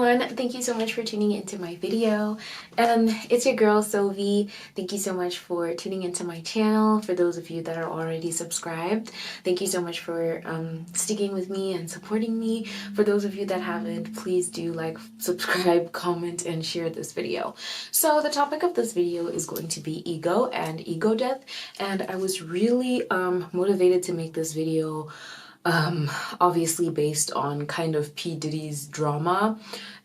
everyone, thank you so much for tuning into my video. It's your girl Sylvie. Thank you so much for tuning into my channel. For those of you that are already subscribed, thank you so much for sticking with me and supporting me. For those of you that haven't, please do like, subscribe, comment, and share this video. So the topic of this video is going to be ego and ego death, and I was really motivated to make this video obviously based on kind of P. Diddy's drama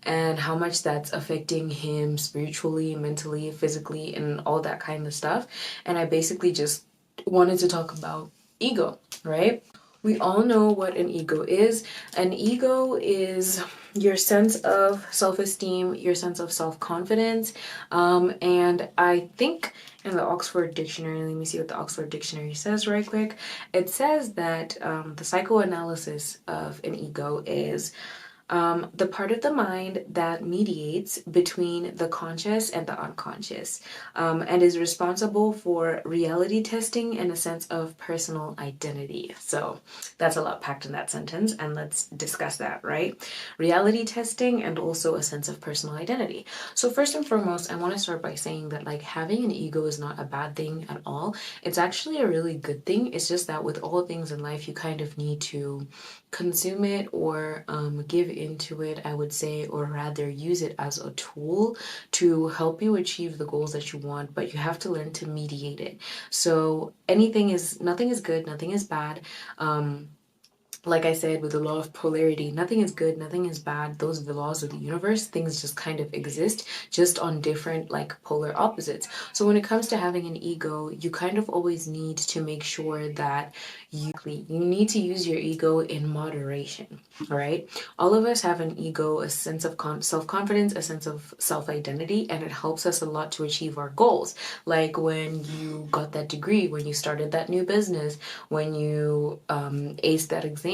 and how much that's affecting him spiritually, mentally, physically, and all that kind of stuff. And I basically just wanted to talk about ego, right? We all know what an ego is. An ego is your sense of self-esteem, your sense of self-confidence, and I think in the Oxford Dictionary, let me see what the Oxford Dictionary says right quick. It says that the psychoanalysis of an ego is the part of the mind that mediates between the conscious and the unconscious, and is responsible for reality testing and a sense of personal identity. So that's a lot packed in that sentence, and let's discuss that, right? Reality testing and also a sense of personal identity. So first and foremost, I want to start by saying that like having an ego is not a bad thing at all. It's actually a really good thing. It's just that with all things in life, you kind of need to consume it or give into it, I would say, or rather use it as a tool to help you achieve the goals that you want, but you have to learn to mediate it. So nothing is good, nothing is bad. Like I said, with the law of polarity, nothing is good, nothing is bad. Those are the laws of the universe. Things just kind of exist, just on different like polar opposites. So when it comes to having an ego, you kind of always need to make sure that you need to use your ego in moderation, right? All of us have an ego, a sense of self-confidence, a sense of self-identity, and it helps us a lot to achieve our goals. Like when you got that degree, when you started that new business, when you aced that exam,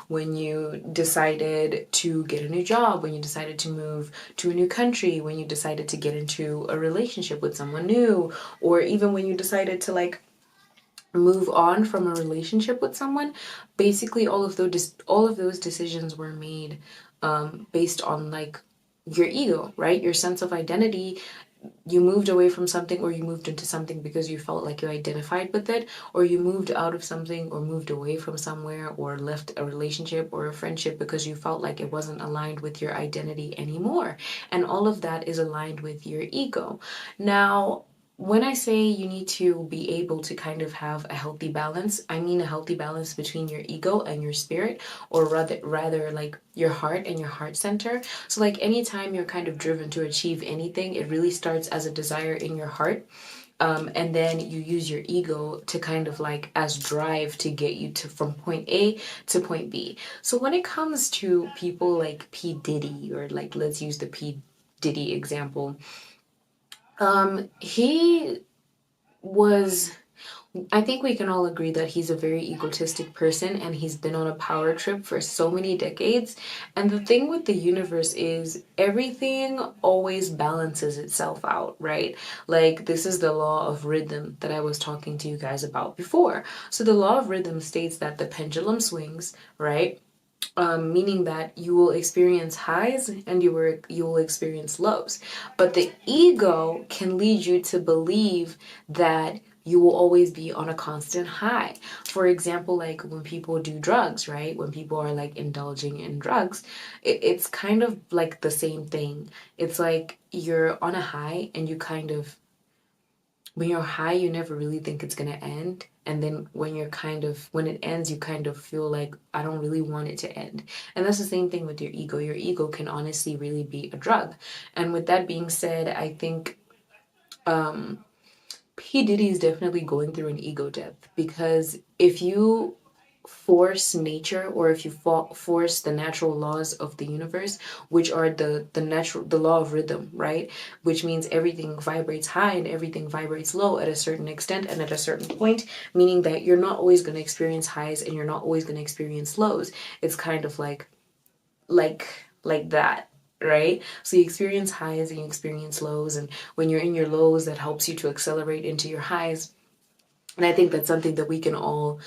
when you decided to get a new job, when you decided to move to a new country, when you decided to get into a relationship with someone new, or even when you decided to like move on from a relationship with someone. Basically all of those decisions were made based on like your ego, right? Your sense of identity. You moved away from something, or you moved into something because you felt like you identified with it, or you moved out of something or moved away from somewhere or left a relationship or a friendship because you felt like it wasn't aligned with your identity anymore. And all of that is aligned with your ego. Now, when I say you need to be able to kind of have a healthy balance, I mean a healthy balance between your ego and your spirit, or rather like your heart and your heart center. So like anytime you're kind of driven to achieve anything, it really starts as a desire in your heart. And then you use your ego to kind of like as drive to get you to from point A to point B. So when it comes to people like P. Diddy, or like let's use the P. Diddy example, he was, I think we can all agree that he's a very egotistic person, and he's been on a power trip for so many decades. And the thing with the universe is everything always balances itself out, right? Like this is the law of rhythm that I was talking to you guys about before. So the law of rhythm states that the pendulum swings, right? Meaning that you will experience highs and you will experience lows. But the ego can lead you to believe that you will always be on a constant high. For example, like when people do drugs, right? When people are like indulging in drugs, it's kind of like the same thing. It's like you're on a high and you kind of, when you're high, you never really think it's gonna end. And then when it ends, you kind of feel like, I don't really want it to end. And that's the same thing with your ego. Your ego can honestly really be a drug. And with that being said, I think P. Diddy is definitely going through an ego death, because if you force nature, or if you force the natural laws of the universe, which are the law of rhythm, right? Which means everything vibrates high and everything vibrates low at a certain extent and at a certain point, meaning that you're not always going to experience highs and you're not always going to experience lows. It's kind of like that, right? So you experience highs and you experience lows, and when you're in your lows, that helps you to accelerate into your highs. And I think that's something that we can all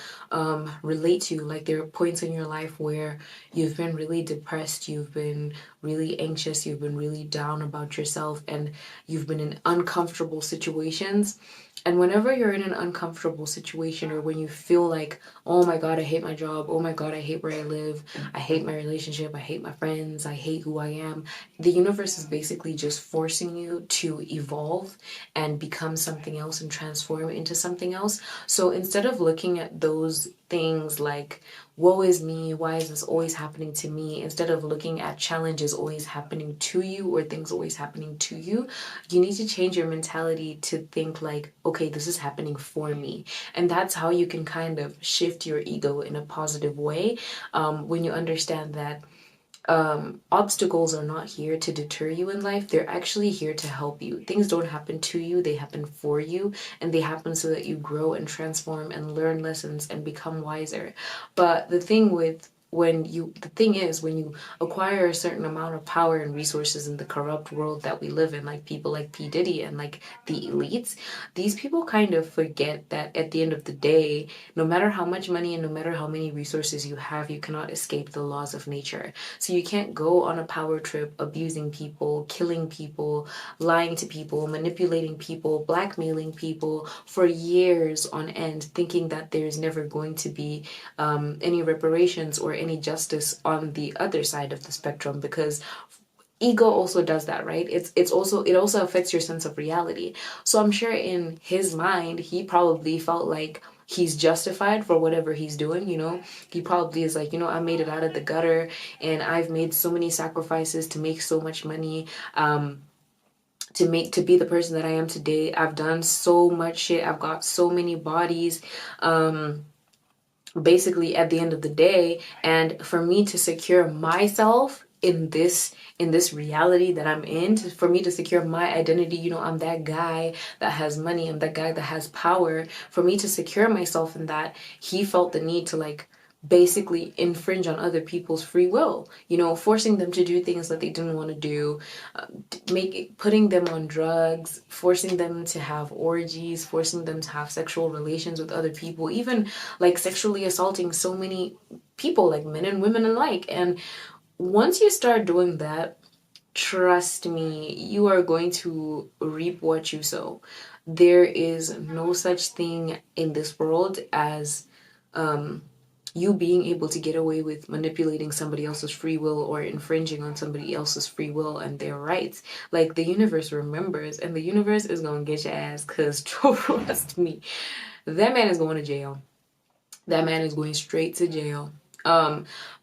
relate to. Like, there are points in your life where you've been really depressed, you've been really anxious, you've been really down about yourself, and you've been in uncomfortable situations. And whenever you're in an uncomfortable situation, or when you feel like, oh my God, I hate my job, oh my God, I hate where I live, I hate my relationship, I hate my friends, I hate who I am, the universe is basically just forcing you to evolve and become something else and transform into something else. So instead of looking at those things like, woe is me, why is this always happening to me? Instead of looking at challenges always happening to you or things always happening to you, you need to change your mentality to think like, okay, this is happening for me. And that's how you can kind of shift your ego in a positive way, when you understand that obstacles are not here to deter you in life. They're actually here to help you. Things don't happen to you, they happen for you, and they happen so that you grow and transform and learn lessons and become wiser. But the thing is, when you acquire a certain amount of power and resources in the corrupt world that we live in, like people like P. Diddy and like the elites, these people kind of forget that at the end of the day, no matter how much money and no matter how many resources you have, you cannot escape the laws of nature. So you can't go on a power trip abusing people, killing people, lying to people, manipulating people, blackmailing people for years on end, thinking that there's never going to be any reparations or any justice on the other side of the spectrum, because ego also does that, right? It also affects your sense of reality. So I'm sure in his mind he probably felt like he's justified for whatever he's doing. He probably is like, I made it out of the gutter and I've made so many sacrifices to make so much money, to be the person that I am today. I've done so much shit, I've got so many bodies, basically at the end of the day. And for me to secure myself in this reality that I'm in, for me to secure my identity, I'm that guy that has money, I'm that guy that has power. For me to secure myself in that, he felt the need to like basically infringe on other people's free will, forcing them to do things that they didn't want to do, putting them on drugs, forcing them to have orgies, forcing them to have sexual relations with other people, even like sexually assaulting so many people, like men and women alike. And once you start doing that, trust me, you are going to reap what you sow. There is no such thing in this world as you being able to get away with manipulating somebody else's free will or infringing on somebody else's free will and their rights. Like, the universe remembers, and the universe is gonna get your ass, because trust me, that man is going to jail. That man is going straight to jail.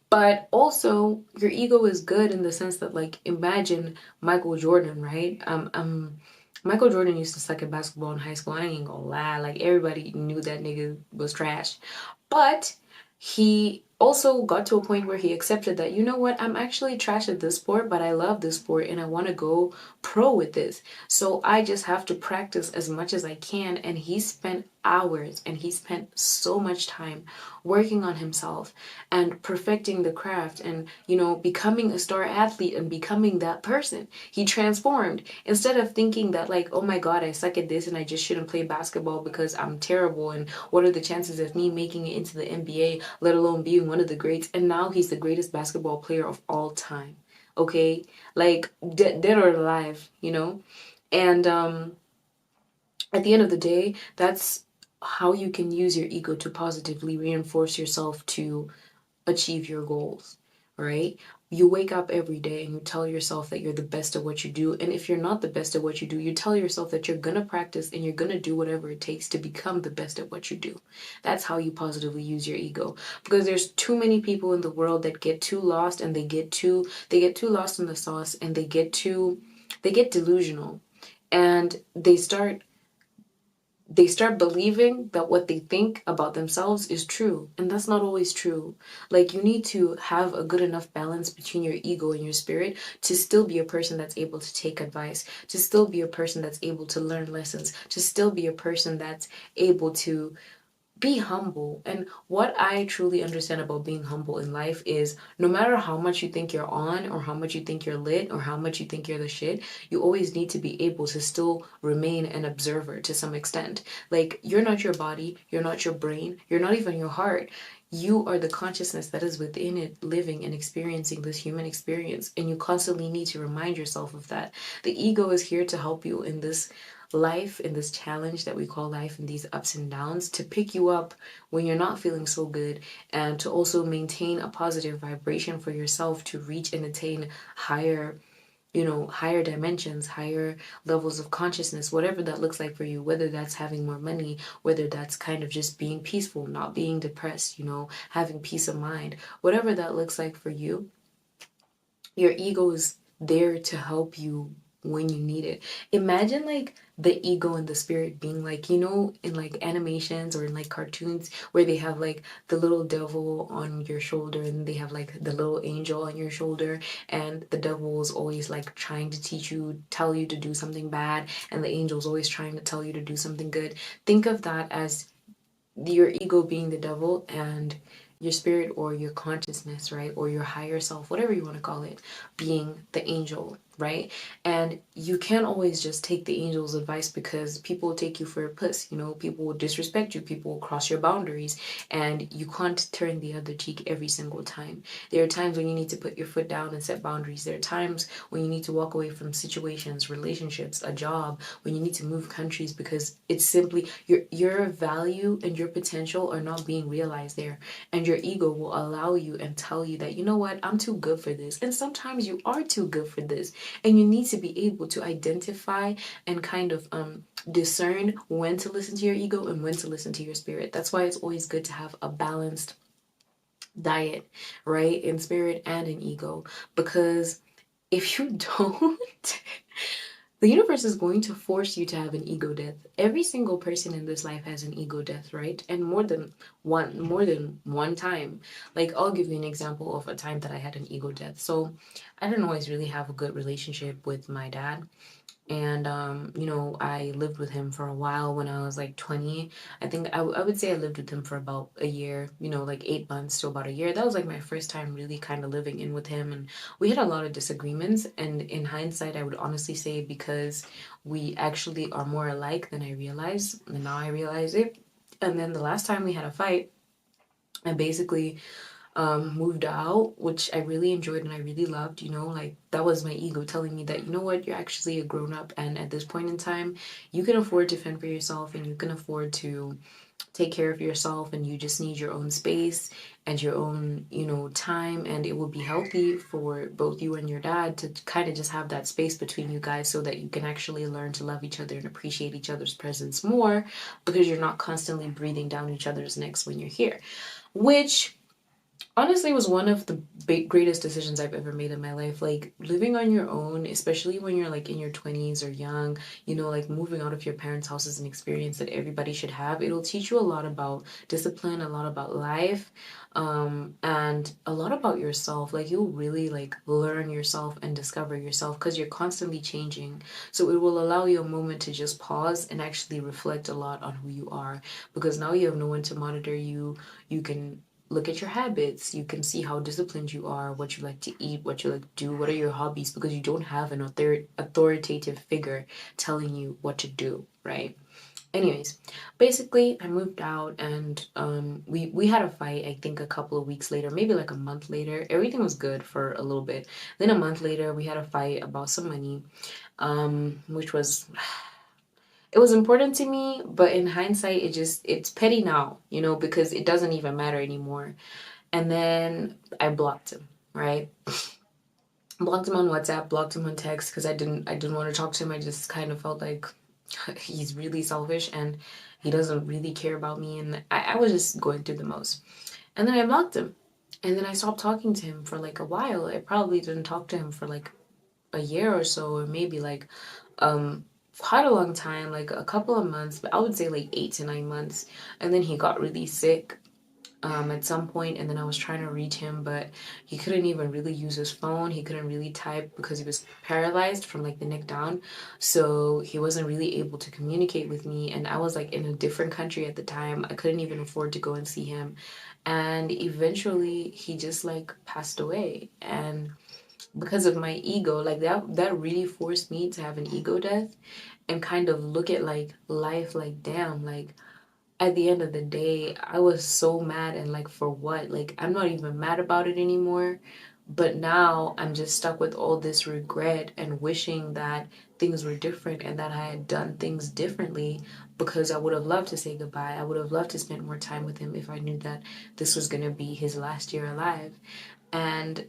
But also, your ego is good in the sense that, like, imagine Michael Jordan, right? Michael Jordan used to suck at basketball in high school. I ain't gonna lie. Like, everybody knew that nigga was trash. But he also got to a point where he accepted that, you know what, I'm actually trash at this sport, but I love this sport and I want to go pro with this. So I just have to practice as much as I can. And he spent hours and he spent so much time working on himself and perfecting the craft and, becoming a star athlete and becoming that person. He transformed. Instead of thinking that, like, oh my God, I suck at this and I just shouldn't play basketball because I'm terrible, and what are the chances of me making it into the NBA, let alone being one of the greats. And now he's the greatest basketball player of all time. Okay? Like, dead or alive. And at the end of the day, that's how you can use your ego to positively reinforce yourself to achieve your goals, right? You wake up every day and you tell yourself that you're the best at what you do. And if you're not the best at what you do, you tell yourself that you're going to practice and you're going to do whatever it takes to become the best at what you do. That's how you positively use your ego. Because there's too many people in the world that get too lost, and they get too lost in the sauce, and they get delusional, and they start believing that what they think about themselves is true, and that's not always true. Like, you need to have a good enough balance between your ego and your spirit to still be a person that's able to take advice, to still be a person that's able to learn lessons, to still be a person that's able to be humble. And what I truly understand about being humble in life is no matter how much you think you're on, or how much you think you're lit, or how much you think you're the shit, you always need to be able to still remain an observer to some extent. Like, you're not your body, you're not your brain, you're not even your heart. You are the consciousness that is within it, living and experiencing this human experience. And you constantly need to remind yourself of that. The ego is here to help you in this life, in this challenge that we call life, in these ups and downs, to pick you up when you're not feeling so good, and to also maintain a positive vibration for yourself to reach and attain higher, higher dimensions, higher levels of consciousness, whatever that looks like for you, whether that's having more money, whether that's kind of just being peaceful, not being depressed, having peace of mind, whatever that looks like for you. Your ego is there to help you when you need it. Imagine like the ego and the spirit being like, in like animations or in like cartoons where they have like the little devil on your shoulder, and they have like the little angel on your shoulder, and the devil is always like trying to tell you to do something bad, and the angel is always trying to tell you to do something good. Think of that as your ego being the devil, and your spirit or your consciousness, right? Or your higher self, whatever you want to call it, being the angel, right? And you can't always just take the angel's advice, because people will take you for a puss, people will disrespect you, people will cross your boundaries, and you can't turn the other cheek every single time. There are times when you need to put your foot down and set boundaries. There are times when you need to walk away from situations, relationships, a job, when you need to move countries, because it's simply your value and your potential are not being realized there. And your ego will allow you and tell you that, you know what, I'm too good for this. And sometimes you are too good for this. And you need to be able to identify and kind of discern when to listen to your ego and when to listen to your spirit. That's why it's always good to have a balanced diet, right? In spirit and in ego. Because if you don't, the universe is going to force you to have an ego death. Every single person in this life has an ego death, right? And more than one time. Like, I'll give you an example of a time that I had an ego death. So I didn't always really have a good relationship with my dad. And I lived with him for a while when I was like 20. I think I would say I lived with him for about a year, like 8 months to about a year. That was like my first time really kind of living in with him, and we had a lot of disagreements. And in hindsight, I would honestly say, because we actually are more alike than I realized, and now I realize it. And then the last time we had a fight, I basically moved out, which I really enjoyed and I really loved. Like, that was my ego telling me that, you know what, you're actually a grown up, and at this point in time, you can afford to fend for yourself, and you can afford to take care of yourself, and you just need your own space and your own, time, and it will be healthy for both you and your dad to kind of just have that space between you guys, so that you can actually learn to love each other and appreciate each other's presence more, because you're not constantly breathing down each other's necks when you're here. Which honestly was one of the greatest decisions I've ever made in my life. Like, living on your own, especially when you're like in your 20s or young, like moving out of your parents' house is an experience that everybody should have. It'll teach you a lot about discipline, a lot about life, and a lot about yourself. Like, you'll really like learn yourself and discover yourself, because you're constantly changing. So it will allow you a moment to just pause and actually reflect a lot on who you are, because now you have no one to monitor you. You can look at your habits. You can see how disciplined you are, what you like to eat, what you like to do, what are your hobbies, because you don't have an authoritative figure telling you what to do, right? Anyways, basically, I moved out, and we had a fight. I think a couple of weeks later, maybe like a month later. Everything was good for a little bit. Then a month later, we had a fight about some money, which was, it was important to me, but in hindsight, it's petty now, because it doesn't even matter anymore. And then I blocked him, right? Blocked him on WhatsApp, blocked him on text, because I didn't want to talk to him. I just kind of felt like he's really selfish, and he doesn't really care about me, and I was just going through the most. And then I blocked him. And then I stopped talking to him for like a while. I probably didn't talk to him for like a year or so, or maybe like um quite a long time, like a couple of months, but I would say like 8 to 9 months. And then he got really sick, at some point, and then I was trying to reach him, but he couldn't even really use his phone. He couldn't really type because he was paralyzed from like the neck down. So he wasn't really able to communicate with me, and I was like in a different country at the time. I couldn't even afford to go and see him. And eventually he just like passed away. And because of my ego, like that really forced me to have an ego death and kind of look at like life like, damn, like at the end of the day, I was so mad, and like for what? Like I'm not even mad about it anymore. But now I'm just stuck with all this regret and wishing that things were different and that I had done things differently, because I would have loved to say goodbye. I would have loved to spend more time with him if I knew that this was going to be his last year alive. And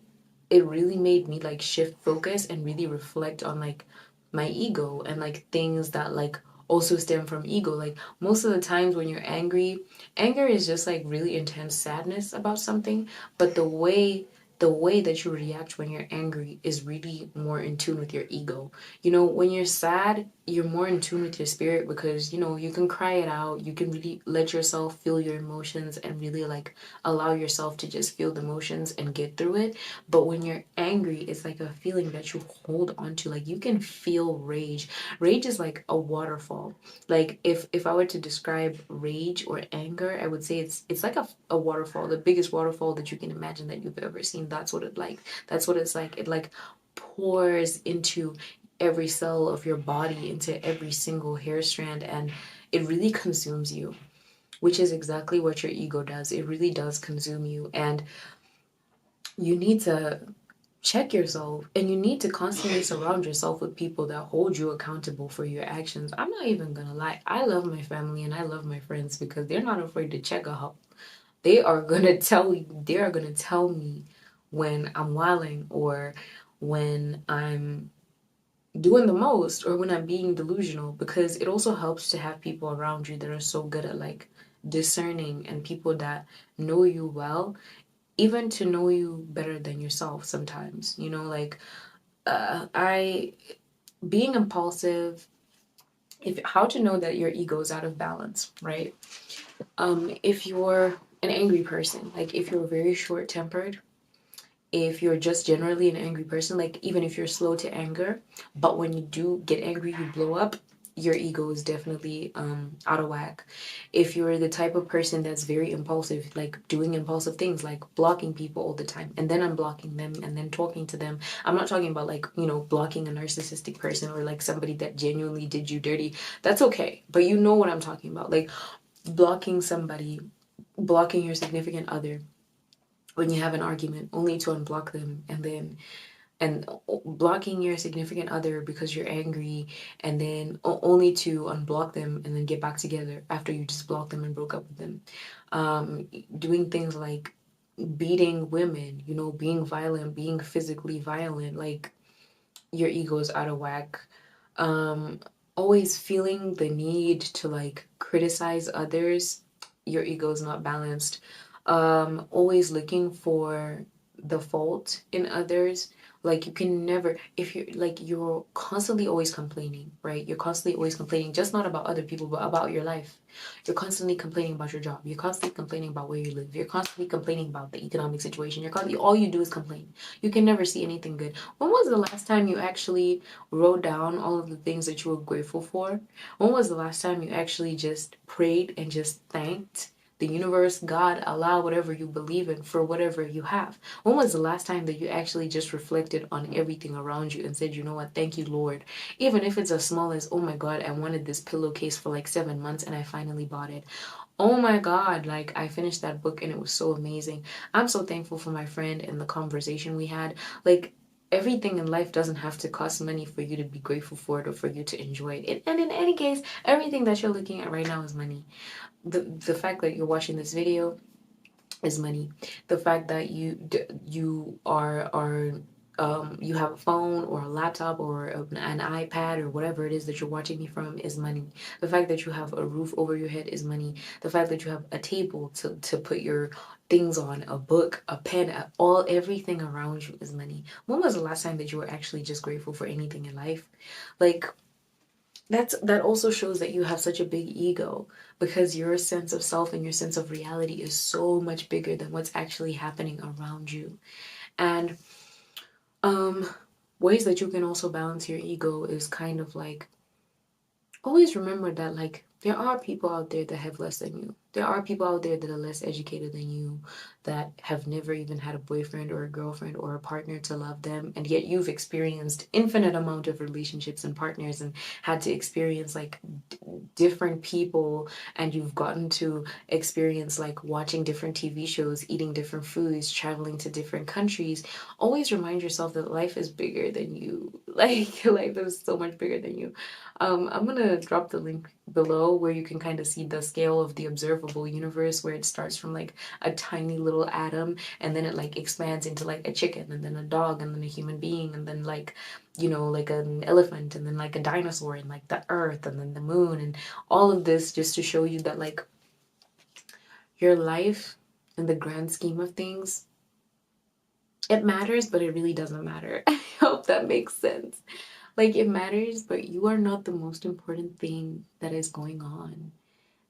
it really made me like shift focus and really reflect on like my ego and like things that like also stem from ego. Like most of the times when you're angry, anger is just like really intense sadness about something, but the way that you react when you're angry is really more in tune with your ego. You know, when you're sad, you're more in tune with your spirit, because you know you can cry it out, you can really let yourself feel your emotions and really like allow yourself to just feel the emotions and get through it. But when you're angry, it's like a feeling that you hold on to. Like you can feel rage. Rage is like a waterfall. Like if I were to describe rage or anger, I would say it's like a waterfall, the biggest waterfall that you can imagine that you've ever seen. That's what it's like. It like pours into every cell of your body, into every single hair strand, and it really consumes you, which is exactly what your ego does. It really does consume you. And you need to check yourself, and you need to constantly surround yourself with people that hold you accountable for your actions. I'm not even gonna lie, I love my family and I love my friends because they're not afraid to check a hoe. They are gonna tell me when I'm wilding, or when I'm doing the most, or when I'm being delusional, because it also helps to have people around you that are so good at like discerning, and people that know you well, even to know you better than yourself sometimes. You know, like I being impulsive, if how to know that your ego is out of balance, right? If you're an angry person, like if you're very short tempered, if you're just generally an angry person, like even if you're slow to anger, but when you do get angry, you blow up, your ego is definitely out of whack. If you're the type of person that's very impulsive, like doing impulsive things, like blocking people all the time and then unblocking them and then talking to them. I'm not talking about like, you know, blocking a narcissistic person or like somebody that genuinely did you dirty. That's okay. But you know what I'm talking about. Like blocking somebody, blocking your significant other when you have an argument, only to unblock them, and blocking your significant other because you're angry, and then only to unblock them and then get back together after you just blocked them and broke up with them. Doing things like beating women, you know, being violent, being physically violent, like your ego is out of whack. um Always feeling the need to like criticize others, your ego is not balanced. Always looking for the fault in others, like you can never, if you're like you're constantly always complaining, right? You're constantly always complaining, just not about other people but about your life. You're constantly complaining about your job, you're constantly complaining about where you live, you're constantly complaining about the economic situation, you're constantly, all you do is complain. You can never see anything good. When was the last time you actually wrote down all of the things that you were grateful for? When was the last time you actually just prayed and just thanked the universe, God, Allah, whatever you believe in, for whatever you have? When was the last time that you actually just reflected on everything around you and said, you know what, thank you, Lord? Even if it's as small as, oh my God, I wanted this pillowcase for like 7 months and I finally bought it. Oh my God, like I finished that book and it was so amazing. I'm so thankful for my friend and the conversation we had. Like, everything in life doesn't have to cost money for you to be grateful for it or for you to enjoy it. And in any case, everything that you're looking at right now is money. The fact that you're watching this video is money. The fact that you are you have a phone or a laptop or an iPad or whatever it is that you're watching me from is money. The fact that you have a roof over your head is money. The fact that you have a table to put your things on, a book, a pen, everything around you is money. When was the last time that you were actually just grateful for anything in life? Like, that also shows that you have such a big ego, because your sense of self and your sense of reality is so much bigger than what's actually happening around you. And um ways that you can also balance your ego is kind of like, always remember that like there are people out there that have less than you. There are people out there that are less educated than you, that have never even had a boyfriend or a girlfriend or a partner to love them, and yet you've experienced infinite amount of relationships and partners and had to experience like different people, and you've gotten to experience like watching different TV shows, eating different foods, traveling to different countries. Always remind yourself that life is bigger than you. Like life is so much bigger than you. I'm gonna drop the link below where you can kind of see the scale of the observable universe, where it starts from like a tiny little atom, and then it like expands into like a chicken, and then a dog, and then a human being, and then like, you know, like an elephant, and then like a dinosaur, and like the earth, and then the moon, and all of this just to show you that like your life in the grand scheme of things, it matters, but it really doesn't matter. I hope that makes sense. Like it matters, but you are not the most important thing that is going on.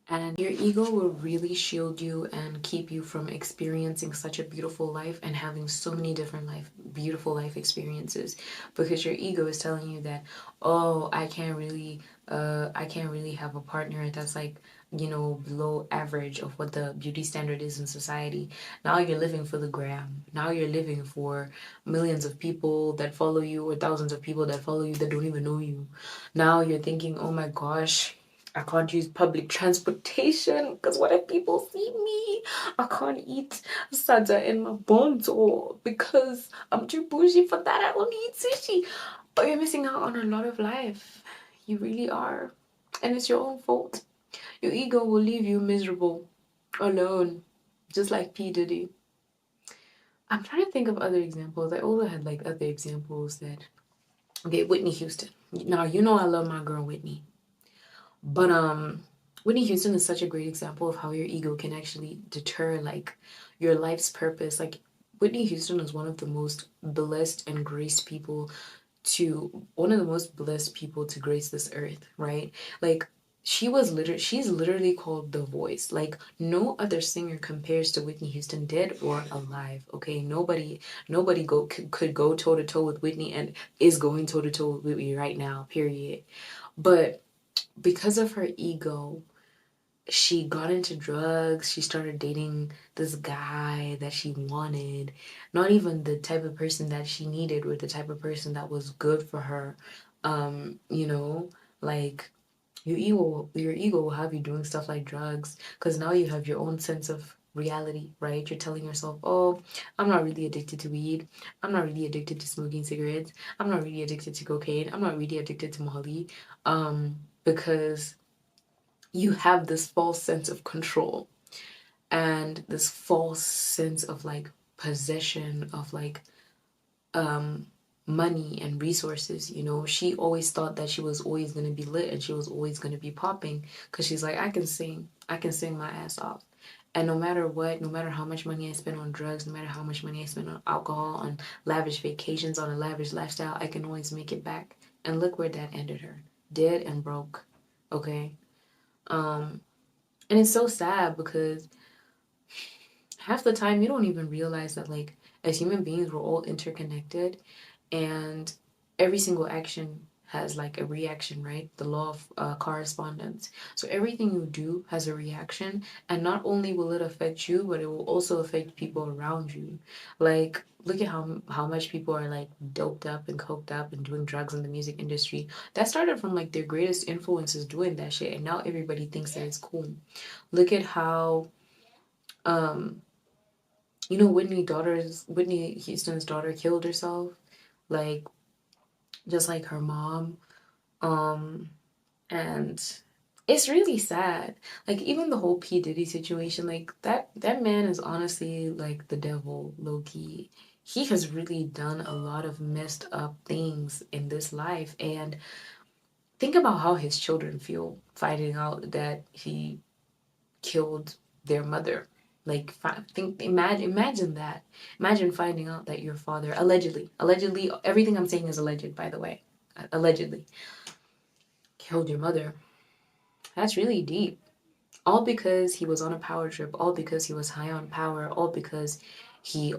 And your ego will really shield you and keep you from experiencing such a beautiful life and having so many different beautiful life experiences, because your ego is telling you that, oh, I can't really have a partner that's like, you know, below average of what the beauty standard is in society. Now you're living for the gram. Now you're living for millions of people that follow you, or thousands of people that follow you that don't even know you. Now you're thinking, oh my gosh, I can't use public transportation because what if people see me? I can't eat sada in my bonzo because I'm too bougie for that. I only eat sushi. But you're missing out on a lot of life. You really are. And it's your own fault. Your ego will leave you miserable, alone, just like P. Diddy. I'm trying to think of other examples. I also had like other examples that, okay, Whitney Houston. Now, you know I love my girl Whitney. But Whitney Houston is such a great example of how your ego can actually deter like your life's purpose. Like Whitney Houston is one of the most blessed and graced people one of the most blessed people to grace this earth, right? Like she's literally called the voice. Like no other singer compares to Whitney Houston, dead or alive. Okay, nobody could go toe to toe with Whitney, and is going toe to toe with Whitney right now, period. But because of her ego, she got into drugs. She started dating this guy that she wanted, not even the type of person that she needed, or the type of person that was good for her. You know, like your ego will have you doing stuff like drugs, because now you have your own sense of reality, right? You're telling yourself, oh, I'm not really addicted to weed. I'm not really addicted to smoking cigarettes. I'm not really addicted to cocaine. I'm not really addicted to Molly. Because you have this false sense of control and this false sense of like possession of like um money and resources. You know, she always thought that she was always going to be lit and she was always going to be popping, because she's like, I can sing my ass off, and no matter what, no matter how much money I spend on drugs, no matter how much money I spend on alcohol, on lavish vacations, on a lavish lifestyle, I can always make it back. And look where that ended her, dead and broke. Okay. um and it's so sad because half the time you don't even realize that, like, as human beings, we're all interconnected, and every single action has like a reaction, right? The law of correspondence. So everything you do has a reaction, and not only will it affect you, but it will also affect people around you. Like, look at how much people are like doped up and coked up and doing drugs in the music industry. That started from like their greatest influences doing that shit, and now everybody thinks that it's cool. Look at how um you know, Whitney Houston's daughter killed herself, like just like her mom. Um, and it's really sad. Like even the whole P. Diddy situation, like that man is honestly like the devil, low key. He has really done a lot of messed up things in this life, and think about how his children feel finding out that he killed their mother. Like, imagine that. Imagine finding out that your father allegedly, everything I'm saying is alleged, by the way, allegedly killed your mother. That's really deep. All because he was on a power trip, all because he was high on power, all because he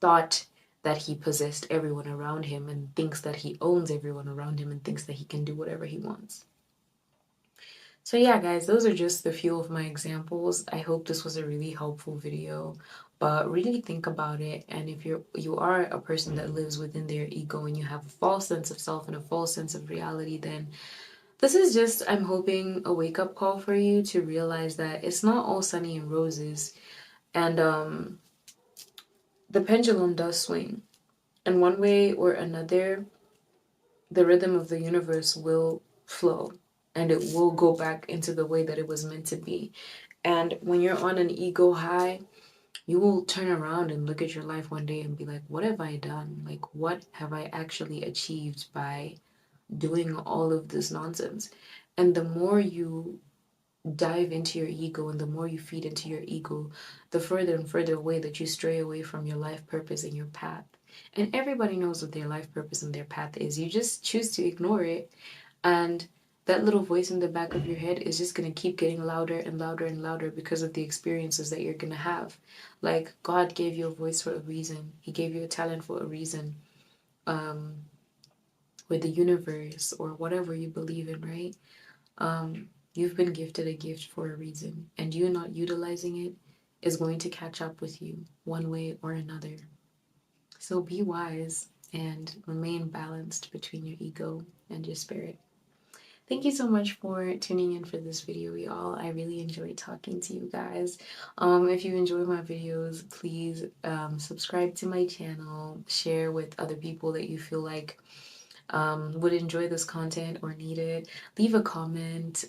thought that he possessed everyone around him and thinks that he owns everyone around him and thinks that he can do whatever he wants. So yeah, guys, those are just a few of my examples. I hope this was a really helpful video, but really think about it. And if you are a person that lives within their ego and you have a false sense of self and a false sense of reality, then this is just, I'm hoping, a wake-up call for you to realize that it's not all sunny and roses. And the pendulum does swing. And one way or another, the rhythm of the universe will flow and it will go back into the way that it was meant to be. And when you're on an ego high, you will turn around and look at your life one day and be like, what have I done? Like, what have I actually achieved by doing all of this nonsense? And the more you dive into your ego and the more you feed into your ego, the further and further away that you stray away from your life purpose and your path. And everybody knows what their life purpose and their path is. You just choose to ignore it, and that little voice in the back of your head is just going to keep getting louder and louder and louder because of the experiences that you're going to have. Like, God gave you a voice for a reason. He gave you a talent for a reason. With the universe or whatever you believe in, right? You've been gifted a gift for a reason, and you not utilizing it is going to catch up with you one way or another. So be wise and remain balanced between your ego and your spirit. Thank you so much for tuning in for this video, y'all. I really enjoyed talking to you guys. If you enjoy my videos, please subscribe to my channel, share with other people that you feel like would enjoy this content or need it. Leave a comment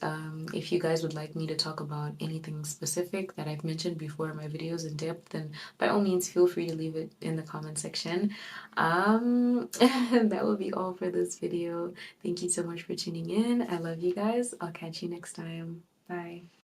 if you guys would like me to talk about anything specific that I've mentioned before in my videos in depth, then by all means feel free to leave it in the comment section. That will be all for this video. Thank you so much for tuning in. I love you guys. I'll catch you next time. Bye.